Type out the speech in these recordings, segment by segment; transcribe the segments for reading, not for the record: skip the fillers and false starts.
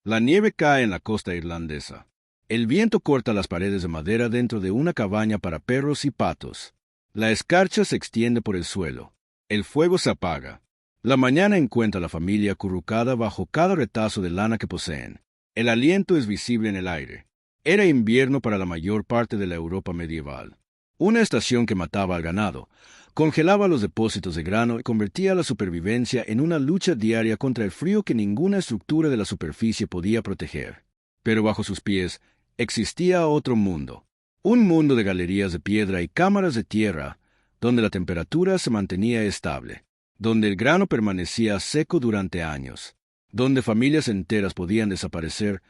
La nieve cae en la costa irlandesa. El viento corta las paredes de madera dentro de una cabaña para perros y patos. La escarcha se extiende por el suelo. El fuego se apaga. La mañana encuentra a la familia acurrucada bajo cada retazo de lana que poseen. El aliento es visible en el aire. Era invierno para la mayor parte de la Europa medieval. Una estación que mataba al ganado, congelaba los depósitos de grano y convertía la supervivencia en una lucha diaria contra el frío que ninguna estructura de la superficie podía proteger. Pero bajo sus pies existía otro mundo. Un mundo de galerías de piedra y cámaras de tierra, donde la temperatura se mantenía estable, donde el grano permanecía seco durante años, donde familias enteras podían desaparecer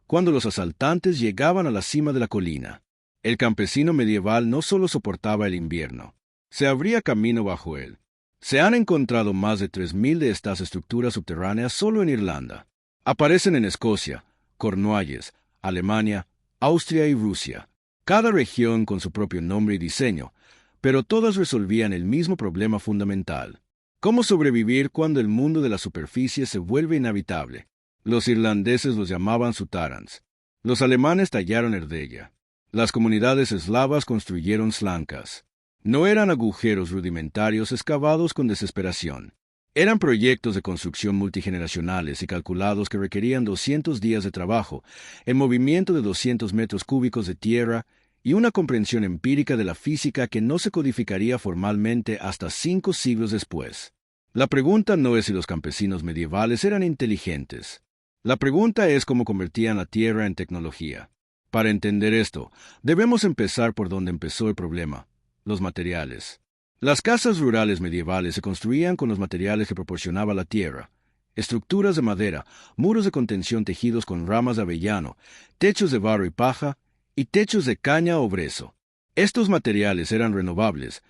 cuando los asaltantes llegaban a la cima de la colina. El campesino medieval no solo soportaba el invierno, se abría camino bajo él. Se han encontrado más de 3.000 de estas estructuras subterráneas solo en Irlanda. Aparecen en Escocia, Cornualles, Alemania, Austria y Rusia, cada región con su propio nombre y diseño, pero todas resolvían el mismo problema fundamental: ¿cómo sobrevivir cuando el mundo de la superficie se vuelve inhabitable? Los irlandeses los llamaban sutarans. Los alemanes tallaron erdella. Las comunidades eslavas construyeron slancas. No eran agujeros rudimentarios excavados con desesperación. Eran proyectos de construcción multigeneracionales y calculados que requerían 200 días de trabajo, el movimiento de 200 metros cúbicos de tierra y una comprensión empírica de la física que no se codificaría formalmente hasta 5 siglos después. La pregunta no es si los campesinos medievales eran inteligentes. La pregunta es cómo convertían la tierra en tecnología. Para entender esto, debemos empezar por donde empezó el problema: los materiales. Las casas rurales medievales se construían con los materiales que proporcionaba la tierra: estructuras de madera, muros de contención tejidos con ramas de avellano, techos de barro y paja, y techos de caña o brezo. Estos materiales eran renovables,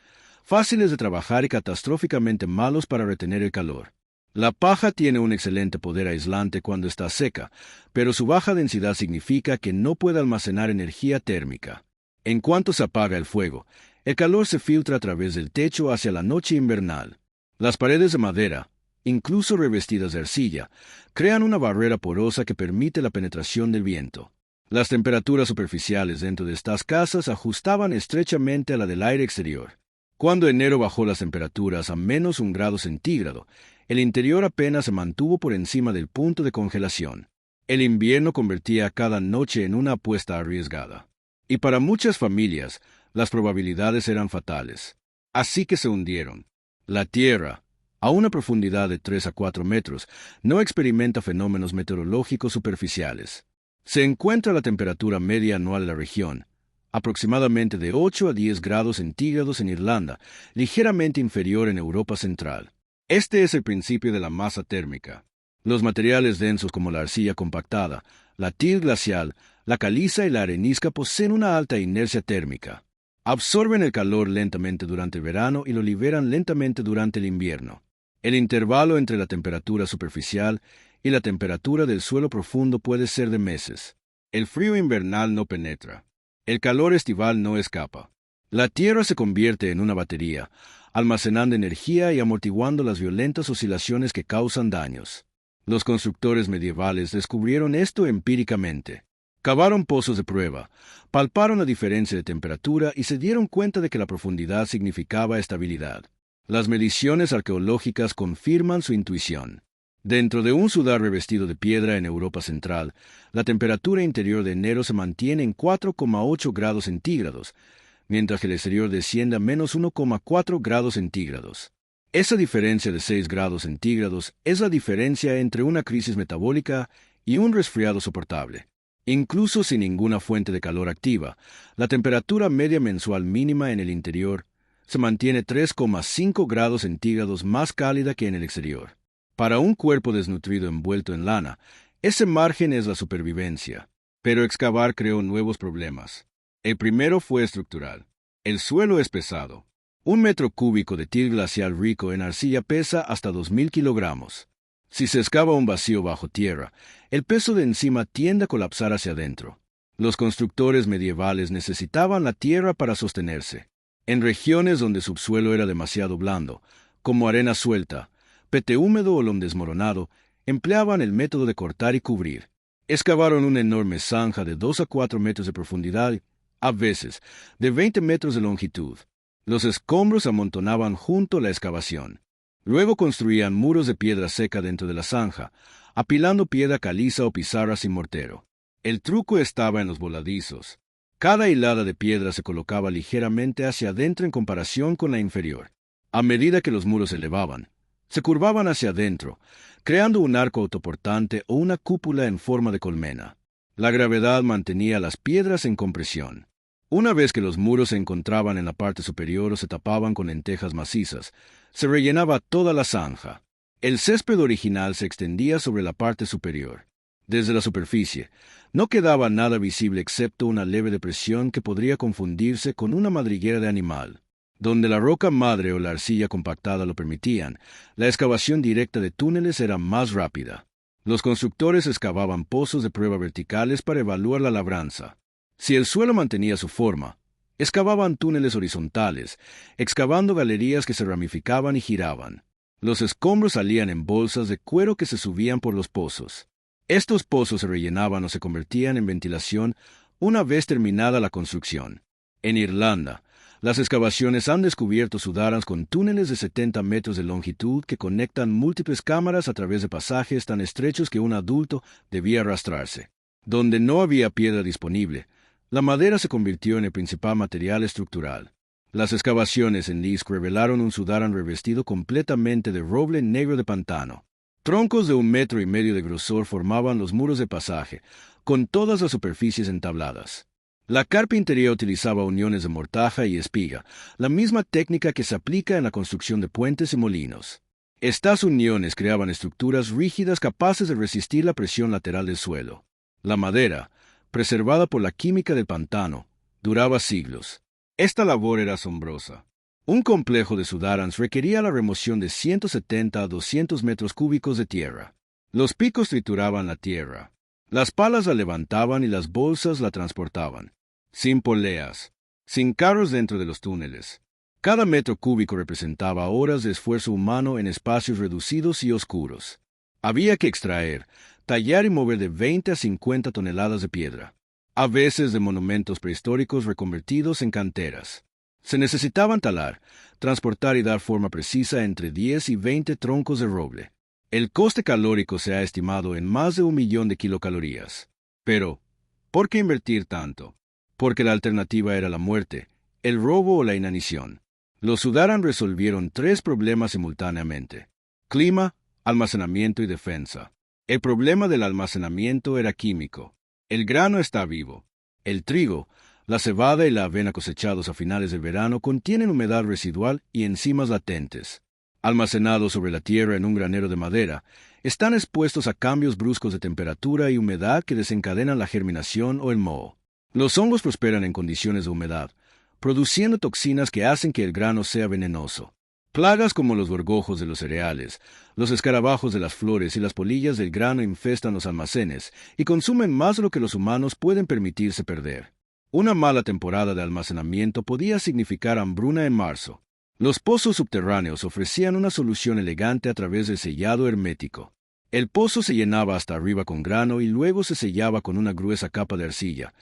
fáciles de trabajar y catastróficamente malos para retener el calor. La paja tiene un excelente poder aislante cuando está seca, pero su baja densidad significa que no puede almacenar energía térmica. En cuanto se apaga el fuego, el calor se filtra a través del techo hacia la noche invernal. Las paredes de madera, incluso revestidas de arcilla, crean una barrera porosa que permite la penetración del viento. Las temperaturas superficiales dentro de estas casas ajustaban estrechamente a la del aire exterior. Cuando enero bajó las temperaturas a menos 1 grado centígrado, el interior apenas se mantuvo por encima del punto de congelación. El invierno convertía cada noche en una apuesta arriesgada. Y para muchas familias, las probabilidades eran fatales. Así que se hundieron. La Tierra, a una profundidad de 3 a 4 metros, no experimenta fenómenos meteorológicos superficiales. Se encuentra la temperatura media anual de la región, aproximadamente de 8 a 10 grados centígrados en Irlanda, ligeramente inferior en Europa Central. Este es el principio de la masa térmica. Los materiales densos como la arcilla compactada, la til glacial, la caliza y la arenisca poseen una alta inercia térmica. Absorben el calor lentamente durante el verano y lo liberan lentamente durante el invierno. El intervalo entre la temperatura superficial y la temperatura del suelo profundo puede ser de meses. El frío invernal no penetra. El calor estival no escapa. La Tierra se convierte en una batería, almacenando energía y amortiguando las violentas oscilaciones que causan daños. Los constructores medievales descubrieron esto empíricamente. Cavaron pozos de prueba, palparon la diferencia de temperatura y se dieron cuenta de que la profundidad significaba estabilidad. Las mediciones arqueológicas confirman su intuición. Dentro de un sudar revestido de piedra en Europa Central, la temperatura interior de enero se mantiene en 4,8 grados centígrados, mientras que el exterior desciende a menos 1,4 grados centígrados. Esa diferencia de 6 grados centígrados es la diferencia entre una crisis metabólica y un resfriado soportable. Incluso sin ninguna fuente de calor activa, la temperatura media mensual mínima en el interior se mantiene 3,5 grados centígrados más cálida que en el exterior. Para un cuerpo desnutrido envuelto en lana, ese margen es la supervivencia. Pero excavar creó nuevos problemas. El primero fue estructural. El suelo es pesado. 1 metro cúbico de til glacial rico en arcilla pesa hasta 2.000 kilogramos. Si se excava un vacío bajo tierra, el peso de encima tiende a colapsar hacia adentro. Los constructores medievales necesitaban la tierra para sostenerse. En regiones donde el subsuelo era demasiado blando, como arena suelta, pete húmedo o loam desmoronado, empleaban el método de cortar y cubrir. Excavaron una enorme zanja de 2 a 4 metros de profundidad, a veces de 20 metros de longitud. Los escombros amontonaban junto a la excavación. Luego construían muros de piedra seca dentro de la zanja, apilando piedra caliza o pizarra sin mortero. El truco estaba en los voladizos. Cada hilada de piedra se colocaba ligeramente hacia adentro en comparación con la inferior. A medida que los muros se elevaban, se curvaban hacia adentro, creando un arco autoportante o una cúpula en forma de colmena. La gravedad mantenía las piedras en compresión. Una vez que los muros se encontraban en la parte superior o se tapaban con lentejas macizas, se rellenaba toda la zanja. El césped original se extendía sobre la parte superior. Desde la superficie, no quedaba nada visible excepto una leve depresión que podría confundirse con una madriguera de animal. Donde la roca madre o la arcilla compactada lo permitían, la excavación directa de túneles era más rápida. Los constructores excavaban pozos de prueba verticales para evaluar la labranza. Si el suelo mantenía su forma, excavaban túneles horizontales, excavando galerías que se ramificaban y giraban. Los escombros salían en bolsas de cuero que se subían por los pozos. Estos pozos se rellenaban o se convertían en ventilación una vez terminada la construcción. En Irlanda, las excavaciones han descubierto sudarans con túneles de 70 metros de longitud que conectan múltiples cámaras a través de pasajes tan estrechos que un adulto debía arrastrarse. Donde no había piedra disponible, la madera se convirtió en el principal material estructural. Las excavaciones en Leask revelaron un sudaran revestido completamente de roble negro de pantano. Troncos de 1,5 metros de grosor formaban los muros de pasaje, con todas las superficies entabladas. La carpintería utilizaba uniones de mortaja y espiga, la misma técnica que se aplica en la construcción de puentes y molinos. Estas uniones creaban estructuras rígidas capaces de resistir la presión lateral del suelo. La madera, preservada por la química del pantano, duraba siglos. Esta labor era asombrosa. Un complejo de sudarans requería la remoción de 170 a 200 metros cúbicos de tierra. Los picos trituraban la tierra. Las palas la levantaban y las bolsas la transportaban. Sin poleas, sin carros dentro de los túneles. Cada metro cúbico representaba horas de esfuerzo humano en espacios reducidos y oscuros. Había que extraer, tallar y mover de 20 a 50 toneladas de piedra, a veces de monumentos prehistóricos reconvertidos en canteras. Se necesitaban talar, transportar y dar forma precisa entre 10 y 20 troncos de roble. El coste calórico se ha estimado en más de 1 millón de kilocalorías. Pero, ¿por qué invertir tanto? Porque la alternativa era la muerte, el robo o la inanición. Los sudaran resolvieron 3 problemas simultáneamente: clima, almacenamiento y defensa. El problema del almacenamiento era químico. El grano está vivo. El trigo, la cebada y la avena cosechados a finales del verano contienen humedad residual y enzimas latentes. Almacenados sobre la tierra en un granero de madera, están expuestos a cambios bruscos de temperatura y humedad que desencadenan la germinación o el moho. Los hongos prosperan en condiciones de humedad, produciendo toxinas que hacen que el grano sea venenoso. Plagas como los gorgojos de los cereales, los escarabajos de las flores y las polillas del grano infestan los almacenes y consumen más de lo que los humanos pueden permitirse perder. Una mala temporada de almacenamiento podía significar hambruna en marzo. Los pozos subterráneos ofrecían una solución elegante a través del sellado hermético. El pozo se llenaba hasta arriba con grano y luego se sellaba con una gruesa capa de arcilla,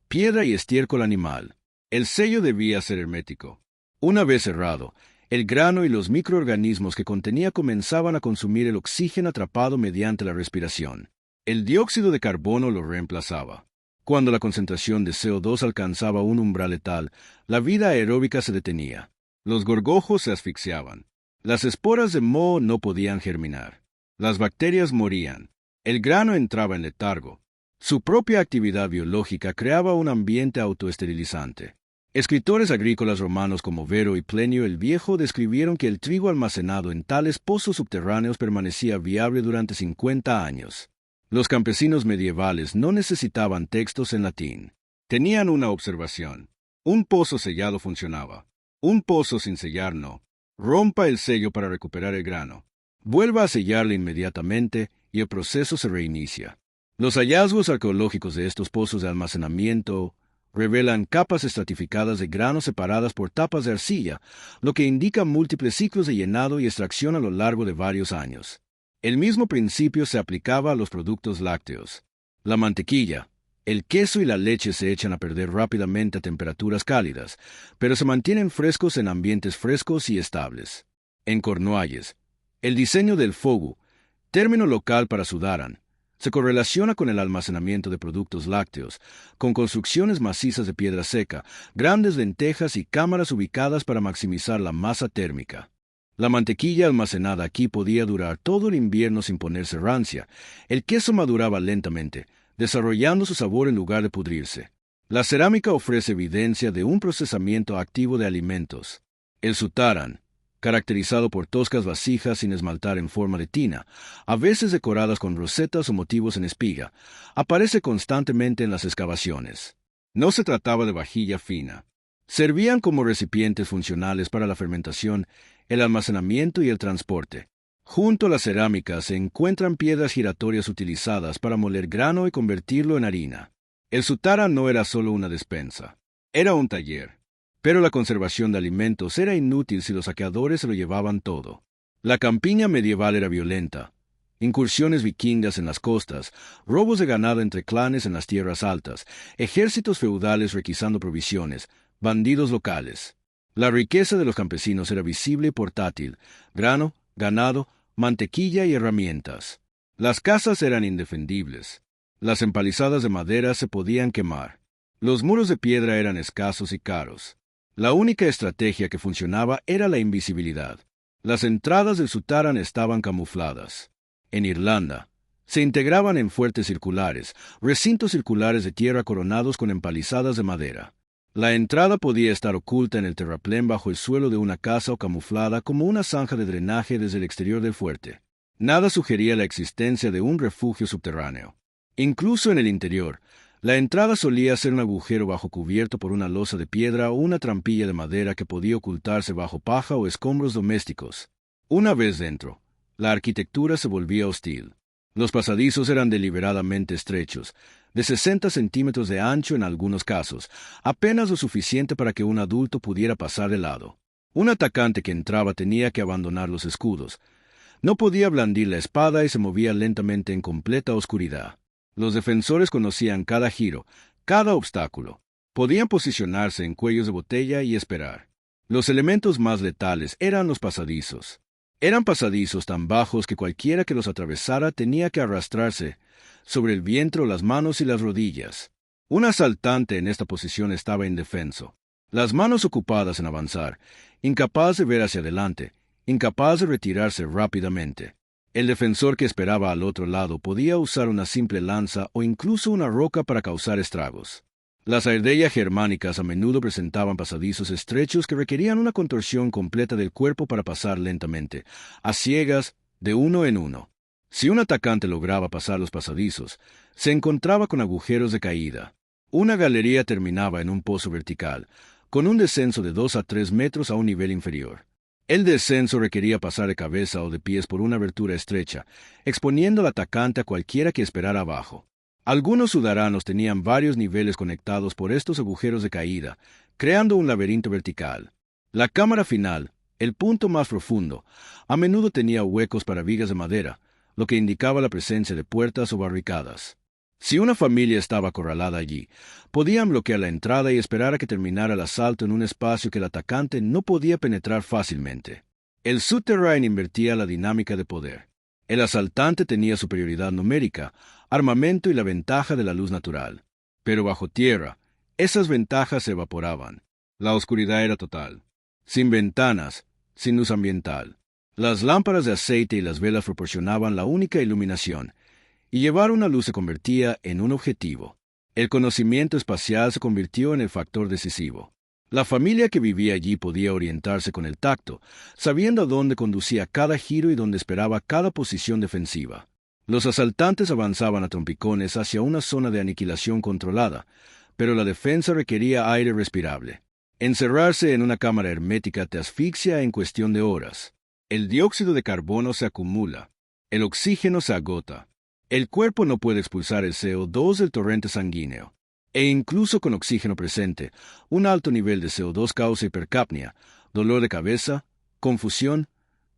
piedra y estiércol animal. El sello debía ser hermético. Una vez cerrado, el grano y los microorganismos que contenía comenzaban a consumir el oxígeno atrapado mediante la respiración. El dióxido de carbono lo reemplazaba. Cuando la concentración de CO2 alcanzaba un umbral letal, la vida aeróbica se detenía. Los gorgojos se asfixiaban. Las esporas de moho no podían germinar. Las bacterias morían. El grano entraba en letargo. Su propia actividad biológica creaba un ambiente autoesterilizante. Escritores agrícolas romanos como Vero y Plinio el Viejo describieron que el trigo almacenado en tales pozos subterráneos permanecía viable durante 50 años. Los campesinos medievales no necesitaban textos en latín. Tenían una observación. Un pozo sellado funcionaba. Un pozo sin sellar no. Rompa el sello para recuperar el grano. Vuelva a sellarlo inmediatamente y el proceso se reinicia. Los hallazgos arqueológicos de estos pozos de almacenamiento revelan capas estratificadas de grano separadas por tapas de arcilla, lo que indica múltiples ciclos de llenado y extracción a lo largo de varios años. El mismo principio se aplicaba a los productos lácteos. La mantequilla, el queso y la leche se echan a perder rápidamente a temperaturas cálidas, pero se mantienen frescos en ambientes frescos y estables. En Cornualles, el diseño del fogu, término local para sudaran, se correlaciona con el almacenamiento de productos lácteos, con construcciones macizas de piedra seca, grandes lentejas y cámaras ubicadas para maximizar la masa térmica. La mantequilla almacenada aquí podía durar todo el invierno sin ponerse rancia. El queso maduraba lentamente, desarrollando su sabor en lugar de pudrirse. La cerámica ofrece evidencia de un procesamiento activo de alimentos. El sutaran, caracterizado por toscas vasijas sin esmaltar en forma de tina, a veces decoradas con rosetas o motivos en espiga, aparece constantemente en las excavaciones. No se trataba de vajilla fina. Servían como recipientes funcionales para la fermentación, el almacenamiento y el transporte. Junto a la cerámica se encuentran piedras giratorias utilizadas para moler grano y convertirlo en harina. El sutara no era solo una despensa, era un taller. Pero la conservación de alimentos era inútil si los saqueadores se lo llevaban todo. La campiña medieval era violenta. Incursiones vikingas en las costas, robos de ganado entre clanes en las tierras altas, ejércitos feudales requisando provisiones, bandidos locales. La riqueza de los campesinos era visible y portátil: grano, ganado, mantequilla y herramientas. Las casas eran indefendibles. Las empalizadas de madera se podían quemar. Los muros de piedra eran escasos y caros. La única estrategia que funcionaba era la invisibilidad. Las entradas del sutaran estaban camufladas. En Irlanda, se integraban en fuertes circulares, recintos circulares de tierra coronados con empalizadas de madera. La entrada podía estar oculta en el terraplén bajo el suelo de una casa o camuflada como una zanja de drenaje desde el exterior del fuerte. Nada sugería la existencia de un refugio subterráneo. Incluso en el interior, la entrada solía ser un agujero bajo cubierto por una losa de piedra o una trampilla de madera que podía ocultarse bajo paja o escombros domésticos. Una vez dentro, la arquitectura se volvía hostil. Los pasadizos eran deliberadamente estrechos, de 60 centímetros de ancho en algunos casos, apenas lo suficiente para que un adulto pudiera pasar de lado. Un atacante que entraba tenía que abandonar los escudos. No podía blandir la espada y se movía lentamente en completa oscuridad. Los defensores conocían cada giro, cada obstáculo. Podían posicionarse en cuellos de botella y esperar. Los elementos más letales eran los pasadizos. Eran pasadizos tan bajos que cualquiera que los atravesara tenía que arrastrarse sobre el vientre, las manos y las rodillas. Un asaltante en esta posición estaba indefenso. Las manos ocupadas en avanzar, incapaz de ver hacia adelante, incapaz de retirarse rápidamente. El defensor que esperaba al otro lado podía usar una simple lanza o incluso una roca para causar estragos. Las ardellas germánicas a menudo presentaban pasadizos estrechos que requerían una contorsión completa del cuerpo para pasar lentamente, a ciegas, de uno en uno. Si un atacante lograba pasar los pasadizos, se encontraba con agujeros de caída. Una galería terminaba en un pozo vertical, con un descenso de 2 a 3 metros a un nivel inferior. El descenso requería pasar de cabeza o de pies por una abertura estrecha, exponiendo al atacante a cualquiera que esperara abajo. Algunos sudaranos tenían varios niveles conectados por estos agujeros de caída, creando un laberinto vertical. La cámara final, el punto más profundo, a menudo tenía huecos para vigas de madera, lo que indicaba la presencia de puertas o barricadas. Si una familia estaba acorralada allí, podían bloquear la entrada y esperar a que terminara el asalto en un espacio que el atacante no podía penetrar fácilmente. El souterrain invertía la dinámica de poder. El asaltante tenía superioridad numérica, armamento y la ventaja de la luz natural. Pero bajo tierra, esas ventajas se evaporaban. La oscuridad era total. Sin ventanas, sin luz ambiental. Las lámparas de aceite y las velas proporcionaban la única iluminación, y llevar una luz se convertía en un objetivo. El conocimiento espacial se convirtió en el factor decisivo. La familia que vivía allí podía orientarse con el tacto, sabiendo a dónde conducía cada giro y dónde esperaba cada posición defensiva. Los asaltantes avanzaban a trompicones hacia una zona de aniquilación controlada, pero la defensa requería aire respirable. Encerrarse en una cámara hermética te asfixia en cuestión de horas. El dióxido de carbono se acumula. El oxígeno se agota. El cuerpo no puede expulsar el CO2 del torrente sanguíneo. E incluso con oxígeno presente, un alto nivel de CO2 causa hipercapnia, dolor de cabeza, confusión,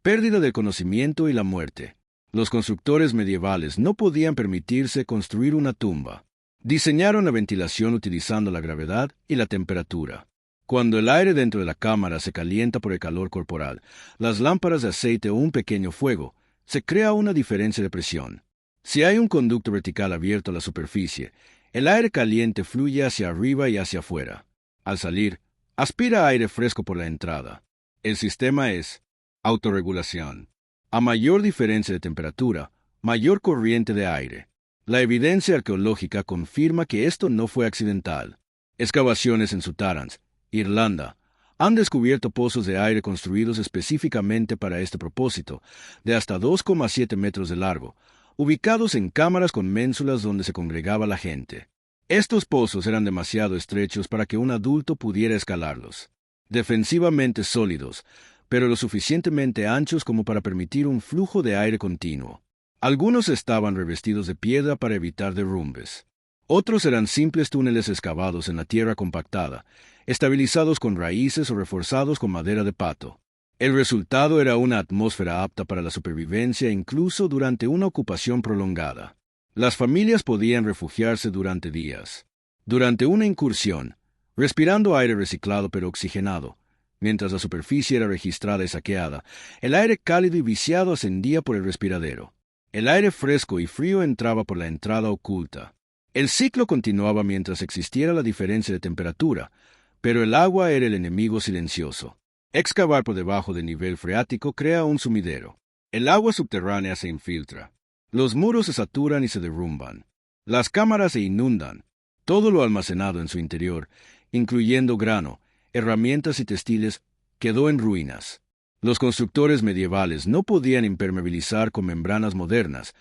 pérdida del conocimiento y la muerte. Los constructores medievales no podían permitirse construir una tumba. Diseñaron la ventilación utilizando la gravedad y la temperatura. Cuando el aire dentro de la cámara se calienta por el calor corporal, las lámparas de aceite o un pequeño fuego, se crea una diferencia de presión. Si hay un conducto vertical abierto a la superficie, el aire caliente fluye hacia arriba y hacia afuera. Al salir, aspira aire fresco por la entrada. El sistema es autorregulación. A mayor diferencia de temperatura, mayor corriente de aire. La evidencia arqueológica confirma que esto no fue accidental. Excavaciones en Sutarans, Irlanda, han descubierto pozos de aire construidos específicamente para este propósito, de hasta 2,7 metros de largo, ubicados en cámaras con ménsulas donde se congregaba la gente. Estos pozos eran demasiado estrechos para que un adulto pudiera escalarlos. Defensivamente sólidos, pero lo suficientemente anchos como para permitir un flujo de aire continuo. Algunos estaban revestidos de piedra para evitar derrumbes. Otros eran simples túneles excavados en la tierra compactada, estabilizados con raíces o reforzados con madera de pato. El resultado era una atmósfera apta para la supervivencia incluso durante una ocupación prolongada. Las familias podían refugiarse durante días. Durante una incursión, respirando aire reciclado pero oxigenado, mientras la superficie era registrada y saqueada, el aire cálido y viciado ascendía por el respiradero. El aire fresco y frío entraba por la entrada oculta. El ciclo continuaba mientras existiera la diferencia de temperatura, pero el agua era el enemigo silencioso. Excavar por debajo del nivel freático crea un sumidero. El agua subterránea se infiltra. Los muros se saturan y se derrumban. Las cámaras se inundan. Todo lo almacenado en su interior, incluyendo grano, herramientas y textiles, quedó en ruinas. Los constructores medievales no podían impermeabilizar con membranas modernas,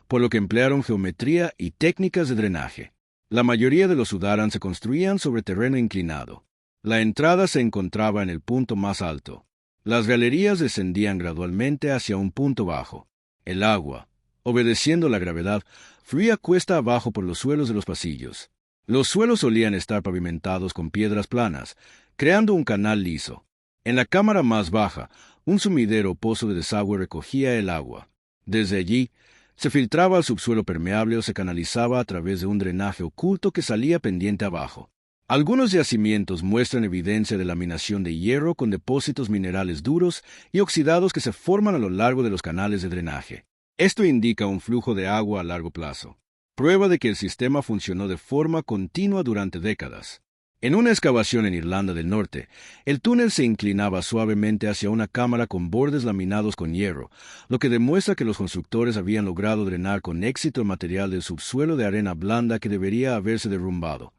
por lo que emplearon geometría y técnicas de drenaje. La mayoría de los Sudarans se construían sobre terreno inclinado. La entrada se encontraba en el punto más alto. Las galerías descendían gradualmente hacia un punto bajo. El agua, obedeciendo la gravedad, fluía cuesta abajo por los suelos de los pasillos. Los suelos solían estar pavimentados con piedras planas, creando un canal liso. En la cámara más baja, un sumidero o pozo de desagüe recogía el agua. Desde allí, se filtraba al subsuelo permeable o se canalizaba a través de un drenaje oculto que salía pendiente abajo. Algunos yacimientos muestran evidencia de laminación de hierro con depósitos minerales duros y oxidados que se forman a lo largo de los canales de drenaje. Esto indica un flujo de agua a largo plazo, prueba de que el sistema funcionó de forma continua durante décadas. En una excavación en Irlanda del Norte, el túnel se inclinaba suavemente hacia una cámara con bordes laminados con hierro, lo que demuestra que los constructores habían logrado drenar con éxito el material del subsuelo de arena blanda que debería haberse derrumbado,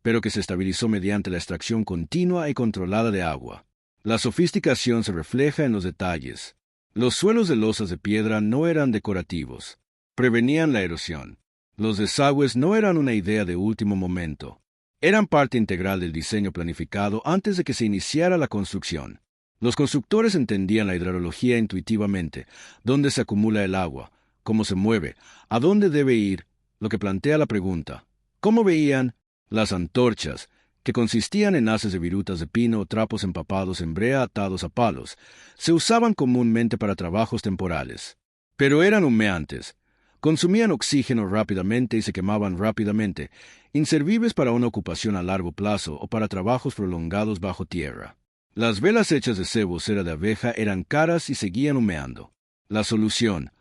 pero que se estabilizó mediante la extracción continua y controlada de agua. La sofisticación se refleja en los detalles. Los suelos de losas de piedra no eran decorativos. Prevenían la erosión. Los desagües no eran una idea de último momento. Eran parte integral del diseño planificado antes de que se iniciara la construcción. Los constructores entendían la hidrología intuitivamente, dónde se acumula el agua, cómo se mueve, a dónde debe ir, lo que plantea la pregunta. ¿Cómo veían? Las antorchas, que consistían en haces de virutas de pino o trapos empapados en brea atados a palos, se usaban comúnmente para trabajos temporales. Pero eran humeantes. Consumían oxígeno rápidamente y se quemaban rápidamente, inservibles para una ocupación a largo plazo o para trabajos prolongados bajo tierra. Las velas hechas de sebo o cera de abeja eran caras y seguían humeando. La solución,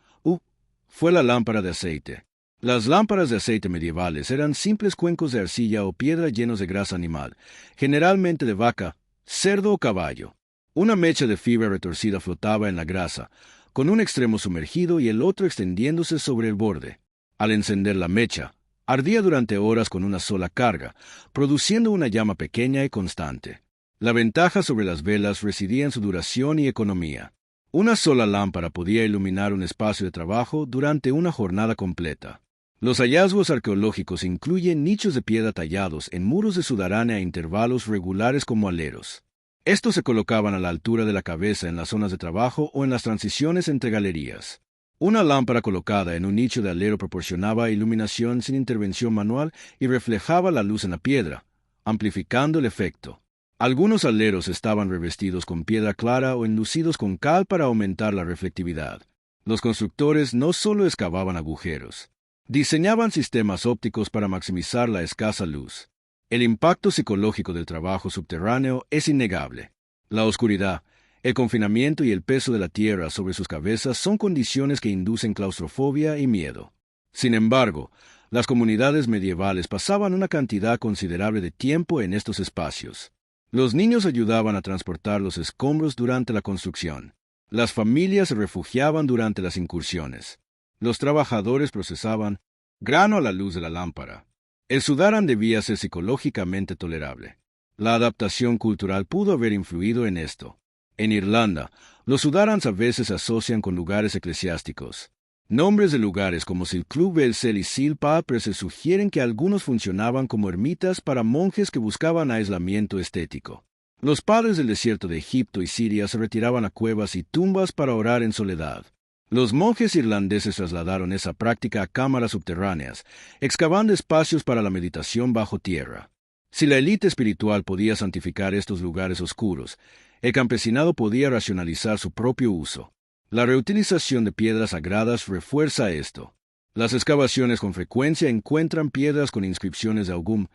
fue la lámpara de aceite. Las lámparas de aceite medievales eran simples cuencos de arcilla o piedra llenos de grasa animal, generalmente de vaca, cerdo o caballo. Una mecha de fibra retorcida flotaba en la grasa, con un extremo sumergido y el otro extendiéndose sobre el borde. Al encender la mecha, ardía durante horas con una sola carga, produciendo una llama pequeña y constante. La ventaja sobre las velas residía en su duración y economía. Una sola lámpara podía iluminar un espacio de trabajo durante una jornada completa. Los hallazgos arqueológicos incluyen nichos de piedra tallados en muros de sudarán a intervalos regulares como aleros. Estos se colocaban a la altura de la cabeza en las zonas de trabajo o en las transiciones entre galerías. Una lámpara colocada en un nicho de alero proporcionaba iluminación sin intervención manual y reflejaba la luz en la piedra, amplificando el efecto. Algunos aleros estaban revestidos con piedra clara o enlucidos con cal para aumentar la reflectividad. Los constructores no solo excavaban agujeros, diseñaban sistemas ópticos para maximizar la escasa luz. El impacto psicológico del trabajo subterráneo es innegable. La oscuridad, el confinamiento y el peso de la tierra sobre sus cabezas son condiciones que inducen claustrofobia y miedo. Sin embargo, las comunidades medievales pasaban una cantidad considerable de tiempo en estos espacios. Los niños ayudaban a transportar los escombros durante la construcción. Las familias se refugiaban durante las incursiones. Los trabajadores procesaban grano a la luz de la lámpara. El Sudaran debía ser psicológicamente tolerable. La adaptación cultural pudo haber influido en esto. En Irlanda, los Sudarans a veces se asocian con lugares eclesiásticos. Nombres de lugares como Silclú Belsel y Silpapre se sugieren que algunos funcionaban como ermitas para monjes que buscaban aislamiento estético. Los padres del desierto de Egipto y Siria se retiraban a cuevas y tumbas para orar en soledad. Los monjes irlandeses trasladaron esa práctica a cámaras subterráneas, excavando espacios para la meditación bajo tierra. Si la élite espiritual podía santificar estos lugares oscuros, el campesinado podía racionalizar su propio uso. La reutilización de piedras sagradas refuerza esto. Las excavaciones con frecuencia encuentran piedras con inscripciones de Ogum,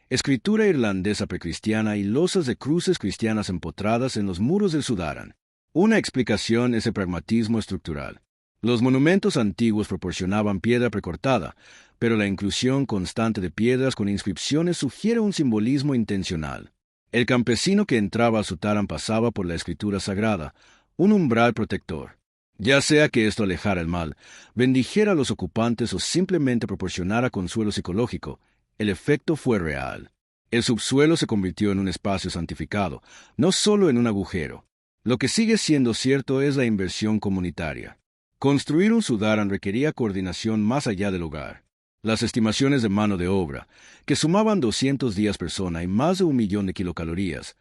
escritura irlandesa precristiana y losas de cruces cristianas empotradas en los muros del Sudaran. Una explicación es el pragmatismo estructural. Los monumentos antiguos proporcionaban piedra precortada, pero la inclusión constante de piedras con inscripciones sugiere un simbolismo intencional. El campesino que entraba a Sudaran pasaba por la escritura sagrada, un umbral protector. Ya sea que esto alejara el mal, bendijera a los ocupantes o simplemente proporcionara consuelo psicológico, el efecto fue real. El subsuelo se convirtió en un espacio santificado, no solo en un agujero. Lo que sigue siendo cierto es la inversión comunitaria. Construir un Sudaran requería coordinación más allá del hogar. Las estimaciones de mano de obra, que sumaban 200 días persona y más de 1.000.000 de kilocalorías,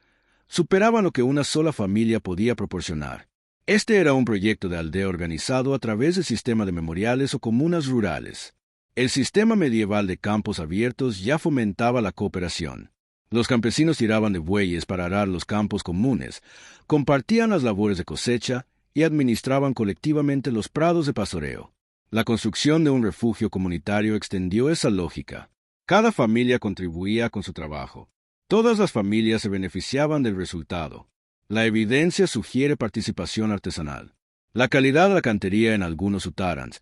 superaban lo que una sola familia podía proporcionar. Este era un proyecto de aldea organizado a través del sistema de memoriales o comunas rurales. El sistema medieval de campos abiertos ya fomentaba la cooperación. Los campesinos tiraban de bueyes para arar los campos comunes, compartían las labores de cosecha y administraban colectivamente los prados de pastoreo. La construcción de un refugio comunitario extendió esa lógica. Cada familia contribuía con su trabajo. Todas las familias se beneficiaban del resultado. La evidencia sugiere participación artesanal. La calidad de la cantería en algunos sudarans,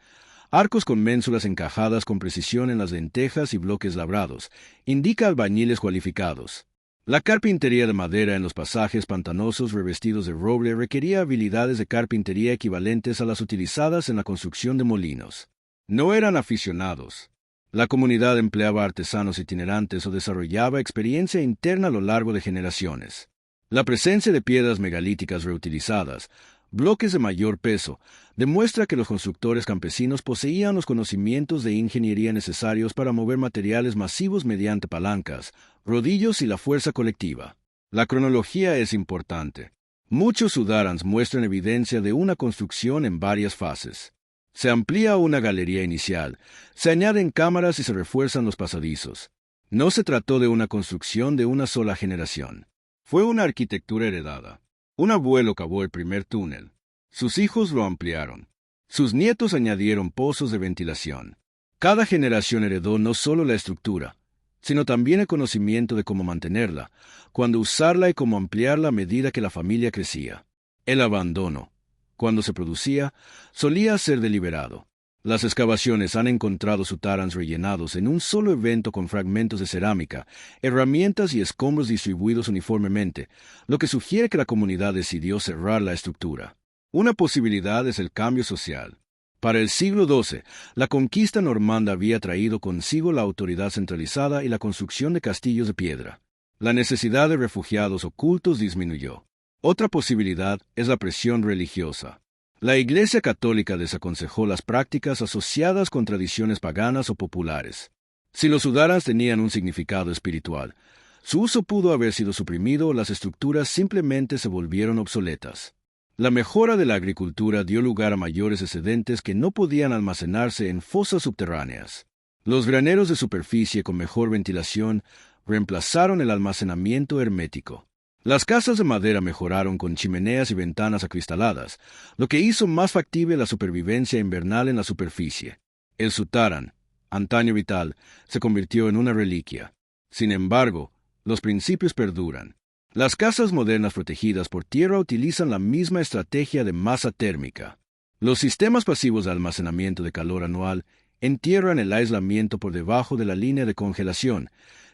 arcos con ménsulas encajadas con precisión en las lentejas y bloques labrados, indica albañiles cualificados. La carpintería de madera en los pasajes pantanosos revestidos de roble requería habilidades de carpintería equivalentes a las utilizadas en la construcción de molinos. No eran aficionados. La comunidad empleaba artesanos itinerantes o desarrollaba experiencia interna a lo largo de generaciones. La presencia de piedras megalíticas reutilizadas, bloques de mayor peso, demuestra que los constructores campesinos poseían los conocimientos de ingeniería necesarios para mover materiales masivos mediante palancas, rodillos y la fuerza colectiva. La cronología es importante. Muchos sudarans muestran evidencia de una construcción en varias fases. Se amplía una galería inicial, se añaden cámaras y se refuerzan los pasadizos. No se trató de una construcción de una sola generación. Fue una arquitectura heredada. Un abuelo cavó el primer túnel. Sus hijos lo ampliaron. Sus nietos añadieron pozos de ventilación. Cada generación heredó no solo la estructura, sino también el conocimiento de cómo mantenerla, cuándo usarla y cómo ampliarla a medida que la familia crecía. El abandono, cuando se producía, solía ser deliberado. Las excavaciones han encontrado sudarans rellenados en un solo evento con fragmentos de cerámica, herramientas y escombros distribuidos uniformemente, lo que sugiere que la comunidad decidió cerrar la estructura. Una posibilidad es el cambio social. Para el siglo XII, la conquista normanda había traído consigo la autoridad centralizada y la construcción de castillos de piedra. La necesidad de refugiados ocultos disminuyó. Otra posibilidad es la presión religiosa. La Iglesia Católica desaconsejó las prácticas asociadas con tradiciones paganas o populares. Si los sudarans tenían un significado espiritual, su uso pudo haber sido suprimido o las estructuras simplemente se volvieron obsoletas. La mejora de la agricultura dio lugar a mayores excedentes que no podían almacenarse en fosas subterráneas. Los graneros de superficie con mejor ventilación reemplazaron el almacenamiento hermético. Las casas de madera mejoraron con chimeneas y ventanas acristaladas, lo que hizo más factible la supervivencia invernal en la superficie. El sutaran, antaño vital, se convirtió en una reliquia. Sin embargo, los principios perduran. Las casas modernas protegidas por tierra utilizan la misma estrategia de masa térmica. Los sistemas pasivos de almacenamiento de calor anual entierran el aislamiento por debajo de la línea de congelación,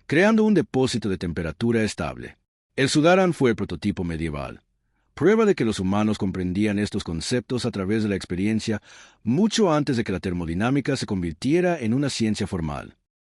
creando un depósito de temperatura estable. El sudaran fue el prototipo medieval, prueba de que los humanos comprendían estos conceptos a través de la experiencia mucho antes de que la termodinámica se convirtiera en una ciencia formal.